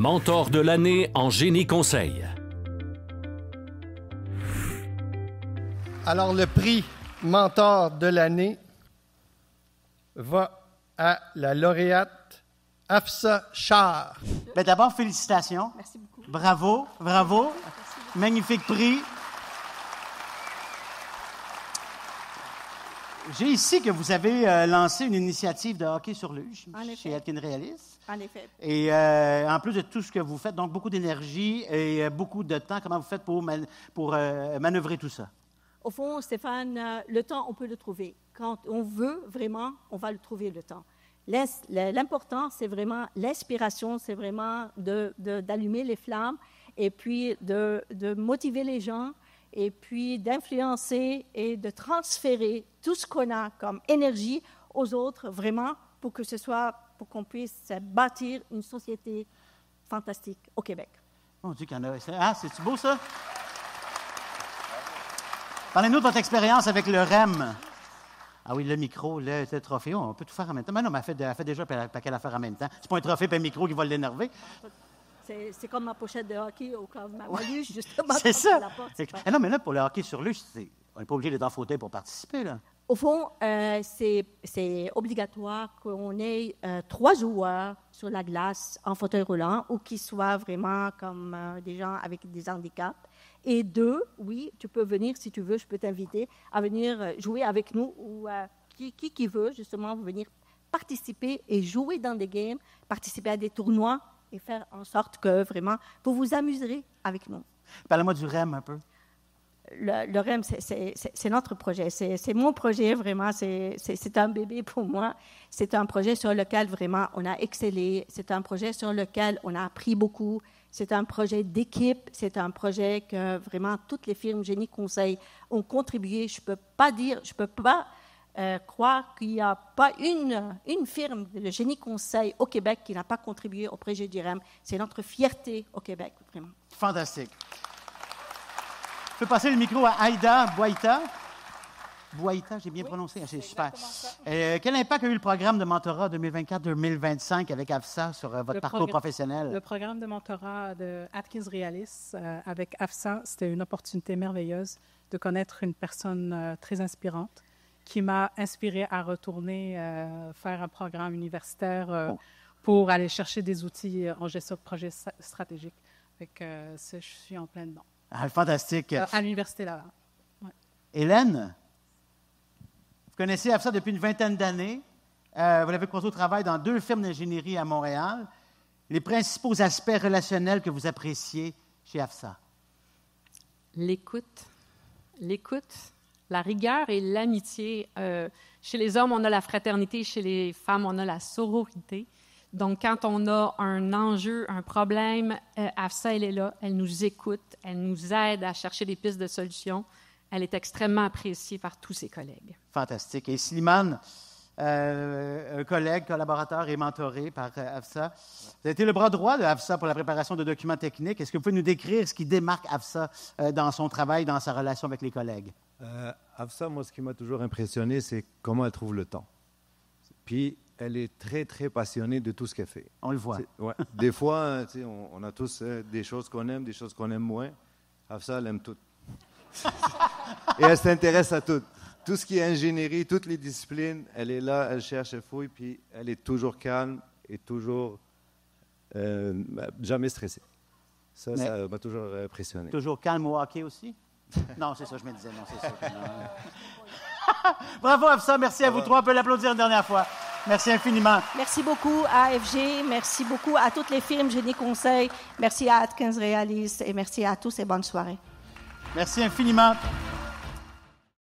mentor de l'année en génie conseil. Alors, le prix mentor de l'année va à la lauréate Afsa Char. Bien, d'abord, félicitations. Merci beaucoup. Bravo, bravo. Merci. Magnifique prix. J'ai ici que vous avez lancé une initiative de hockey sur luge chez Atkins Realis. En effet. Et en plus de tout ce que vous faites, donc beaucoup d'énergie et beaucoup de temps, comment vous faites pour manœuvrer tout ça? Au fond, Stéphane, le temps, on peut le trouver. Quand on veut vraiment, on va le trouver, le temps. L'important, c'est vraiment l'inspiration, c'est vraiment d'allumer les flammes et puis de motiver les gens et puis d'influencer et de transférer tout ce qu'on a comme énergie aux autres, vraiment, pour qu'on puisse bâtir une société fantastique au Québec. Mon Dieu, qu'il y en a. Ah, c'est-tu beau, ça? Parlez-nous de votre expérience avec le REM. Ah oui, le micro, le trophée, on peut tout faire en même temps. Mais non, mais elle fait déjà un paquet d'affaires en même temps. C'est pas un trophée et un micro qui va l'énerver. C'est comme ma pochette de hockey au Club Mawalu, justement. C'est ça. Non, mais là, pour le hockey sur luge, on n'est pas obligé d'être en fauteuil pour participer, là. Au fond, c'est obligatoire qu'on ait 3 joueurs sur la glace en fauteuil roulant ou qui soient vraiment comme des gens avec des handicaps. Et 2, oui, tu peux venir si tu veux, je peux t'inviter à venir jouer avec nous ou qui veut justement venir participer et jouer dans des games, participer à des tournois et faire en sorte que vraiment vous vous amuserez avec nous. Parlez-moi du REM un peu. Le REM, c'est notre projet. C'est mon projet, vraiment. C'est un bébé pour moi. C'est un projet sur lequel, vraiment, on a excellé. C'est un projet sur lequel on a appris beaucoup. C'est un projet d'équipe. C'est un projet que, vraiment, toutes les firmes Génie Conseil ont contribué. Je peux pas croire qu'il n'y a pas une firme de Génie Conseil au Québec qui n'a pas contribué au projet du REM. C'est notre fierté au Québec, vraiment. Fantastique. Je peux passer le micro à Aïda Bouaïta. Bouaïta, j'ai bien prononcé, c'est super. Quel impact a eu le programme de mentorat 2024-2025 avec AFSA sur votre parcours professionnel? Le programme de mentorat de Atkins Realis avec AFSA, c'était une opportunité merveilleuse de connaître une personne très inspirante qui m'a inspirée à retourner faire un programme universitaire pour aller chercher des outils en gestion de projets stratégiques. Je suis en plein dedans. Ah, fantastique. À l'université là. Ouais. Hélène, vous connaissez AFSA depuis une vingtaine d'années. Vous l'avez croisé au travail dans 2 firmes d'ingénierie à Montréal. Les principaux aspects relationnels que vous appréciez chez AFSA? L'écoute, la rigueur et l'amitié. Chez les hommes, on a la fraternité. Chez les femmes, on a la sororité. Donc, quand on a un enjeu, un problème, AFSA, elle est là, elle nous écoute, elle nous aide à chercher des pistes de solutions. Elle est extrêmement appréciée par tous ses collègues. Fantastique. Et Slimane, un collègue, collaborateur et mentoré par AFSA. Vous avez été le bras droit de AFSA pour la préparation de documents techniques. Est-ce que vous pouvez nous décrire ce qui démarque AFSA dans son travail, dans sa relation avec les collègues? AFSA, moi, ce qui m'a toujours impressionné, c'est comment elle trouve le temps. Puis, elle est très, très passionnée de tout ce qu'elle fait. On le voit. Ouais. Des fois, on a tous des choses qu'on aime, des choses qu'on aime moins. AFSA, elle aime tout. Et elle s'intéresse à tout. Tout ce qui est ingénierie, toutes les disciplines, elle est là, elle cherche, elle fouille, puis elle est toujours calme et toujours jamais stressée. Ça m'a toujours impressionné. Toujours calme au hockey aussi? Non, c'est ça, je me disais. Non, c'est ça. Bravo, AFSA. Merci à vous 3. On peut l'applaudir une dernière fois. Merci infiniment. Merci beaucoup à AFG. Merci beaucoup à toutes les firmes Génie Conseil. Merci à Atkins Realis et merci à tous et bonne soirée. Merci infiniment.